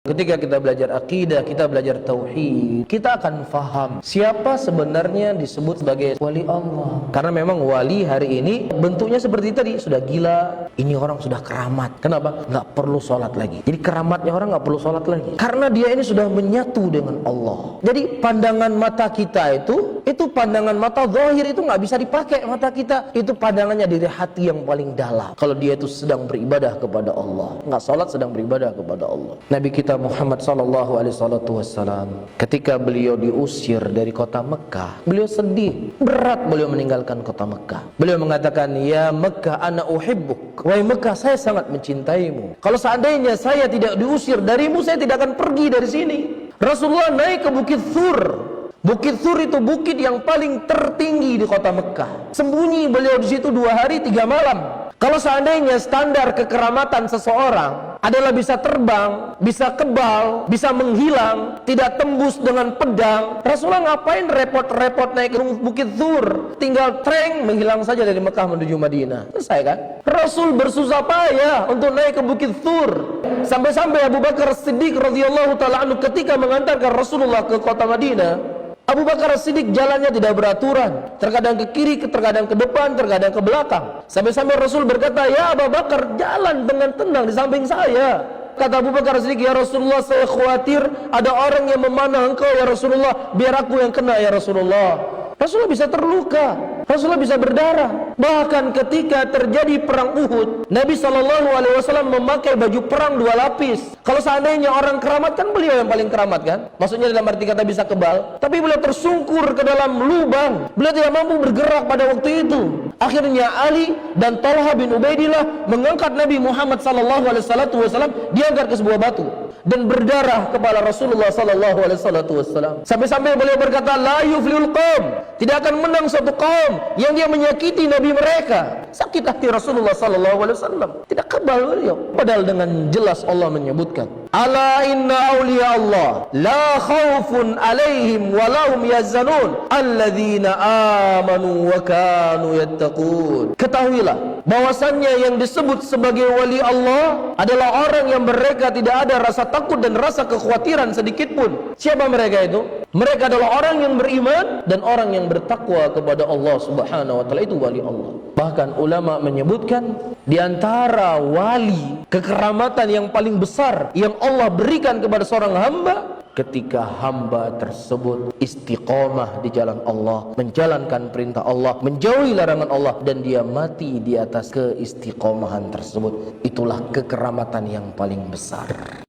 Ketika kita belajar akidah, kita belajar tauhid, kita akan faham siapa sebenarnya disebut sebagai wali Allah. Karena memang wali hari ini bentuknya seperti tadi, sudah gila, ini orang sudah keramat. Kenapa? Nggak perlu sholat lagi. Jadi keramatnya orang nggak perlu sholat lagi, karena dia ini sudah menyatu dengan Allah. Jadi pandangan mata kita itu pandangan mata zahir itu nggak bisa dipakai mata kita. Itu pandangannya dari hati yang paling dalam. Kalau dia itu sedang beribadah kepada Allah, nggak sholat, sedang beribadah kepada Allah. Nabi kita Muhammad sallallahu alaihi wasallam, ketika beliau diusir dari kota Mekah, beliau sedih, berat beliau meninggalkan kota Mekah. Beliau mengatakan, "Ya Mekah, ana uhibbuk." Wahai Mekah, saya sangat mencintaimu. Kalau seandainya saya tidak diusir darimu, saya tidak akan pergi dari sini. Rasulullah naik ke Bukit Thur. Bukit Thur itu bukit yang paling tertinggi di kota Mekah. Sembunyi beliau di situ 2 hari 3 malam. Kalau seandainya standar kekeramatan seseorang adalah bisa terbang, bisa kebal, bisa menghilang, tidak tembus dengan pedang, Rasulullah ngapain repot-repot naik ke Bukit Thur? Tinggal treng menghilang saja dari Mekah menuju Madinah. Selesai kan? Rasul bersusah payah untuk naik ke Bukit Thur. Sampai-sampai Abu Bakar Siddiq radhiyallahu ta'ala anhu ketika mengantarkan Rasulullah ke kota Madinah, Abu Bakar Siddiq jalannya tidak beraturan, terkadang ke kiri, terkadang ke depan, terkadang ke belakang. Sampai-sampai Rasul berkata, "Ya Abu Bakar, jalan dengan tenang di samping saya." Kata Abu Bakar Siddiq, "Ya Rasulullah, saya khawatir ada orang yang memanah engkau ya Rasulullah, biar aku yang kena ya Rasulullah." Rasulullah bisa terluka, Rasulullah bisa berdarah. Bahkan ketika terjadi perang Uhud, Nabi SAW memakai baju perang 2 lapis. Kalau seandainya orang keramat, kan beliau yang paling keramat kan? Maksudnya dalam arti kata bisa kebal. Tapi beliau tersungkur ke dalam lubang. Beliau tidak mampu bergerak pada waktu itu. Akhirnya Ali dan Talha bin Ubaidillah mengangkat Nabi Muhammad SAW, diangkat ke sebuah batu dan berdarah kepala Rasulullah SAW. Sampai-sampai beliau berkata, "La yuflihul qaum." Tidak akan menang suatu kaum yang dia menyakiti Nabi mereka. Sakit hati Rasulullah SAW. Tidak kebal beliau. Padahal dengan jelas Allah menyebutkan, "Ala inna awliya Allah la khawfun alaihim walahum yazanun alladzina amanu wa kanu yattaqun." Ketahuilah bahwasannya yang disebut sebagai wali Allah adalah orang yang mereka tidak ada rasa takut dan rasa kekhawatiran sedikit pun. Siapa mereka itu? Mereka adalah orang yang beriman dan orang yang bertakwa kepada Allah Subhanahu wa taala, itu wali Allah. Bahkan ulama menyebutkan di antara wali, kekeramatan yang paling besar yang Allah berikan kepada seorang hamba, ketika hamba tersebut istiqomah di jalan Allah, menjalankan perintah Allah, menjauhi larangan Allah, dan dia mati di atas keistiqomahan tersebut. Itulah kekeramatan yang paling besar.